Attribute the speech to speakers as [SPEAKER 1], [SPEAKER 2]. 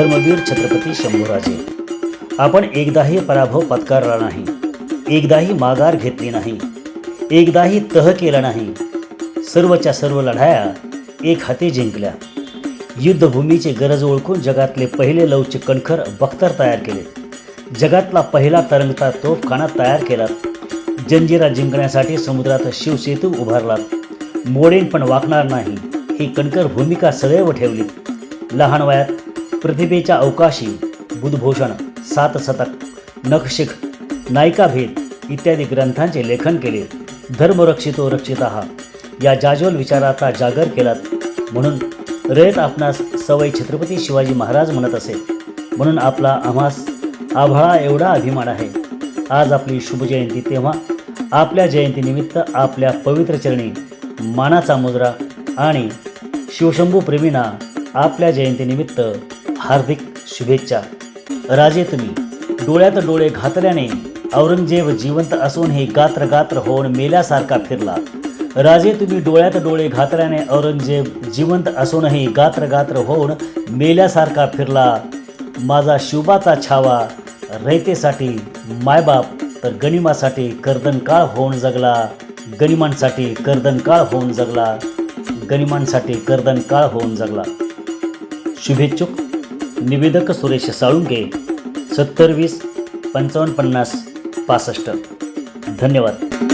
[SPEAKER 1] धर्मवीर छत्रपती शंभूराजे, आपण एकदाही पराभव पत्करला नाही, एकदाही माघार घेतली नाही, एकदाही तह केला नाही. सर्वच्या सर्व लढाया एक हाती जिंकल्या. युद्धभूमीची गरज ओळखून जगातले पहिले लवचिक कणखर बख्तर तयार केले. जगातला पहिला तरंगता तोफखाना तयार केला. जंजिरा जिंकण्यासाठी समुद्रात शिवसेतू उभारला. मोडेन पण वाकणार नाही ही कणखर भूमिका सदैव ठेवली. लहान वयात प्रतिभेच्या अवकाशी बुधभूषण, सातशतक, नखशिख, नायिकाभेद इत्यादी ग्रंथांचे लेखन केले. धर्मरक्षितो रक्षिताः या जाज्वल विचाराचा जागर केलात. म्हणून रयत आपणास सवय छत्रपती शिवाजी महाराज म्हणत असे. म्हणून आपला आम्हास आभाळा एवढा अभिमान आहे. आज आपली शुभ जयंती, तेव्हा आपल्या जयंतीनिमित्त आपल्या पवित्र चरणी मानाचा मुद्रा आणि शिवशंभू प्रेमींना आपल्या जयंतीनिमित्त हार्दिक शुभेच्छा. राजे तुम्ही डोळ्यात डोळे घातल्याने औरंगजेब जिवंत असूनही गात्र गात्र होऊन मेल्यासारखा फिरला. राजे तुम्ही डोळ्यात डोळे घातल्याने औरंगजेब जिवंत असूनही गात्र गात्र होऊन मेल्यासारखा फिरला. माझा शिवबाचा छावा रयतेसाठी मायबाप तर गनिमासाठी कर्दनकाळ होऊन जगला. गनिमांसाठी कर्दनकाळ होऊन जगला. गनिमांसाठी कर्दनकाळ होऊन जगला. शुभेच्छुक निवेदक सुरेश साळुंके 70 20 55 50 65. धन्यवाद.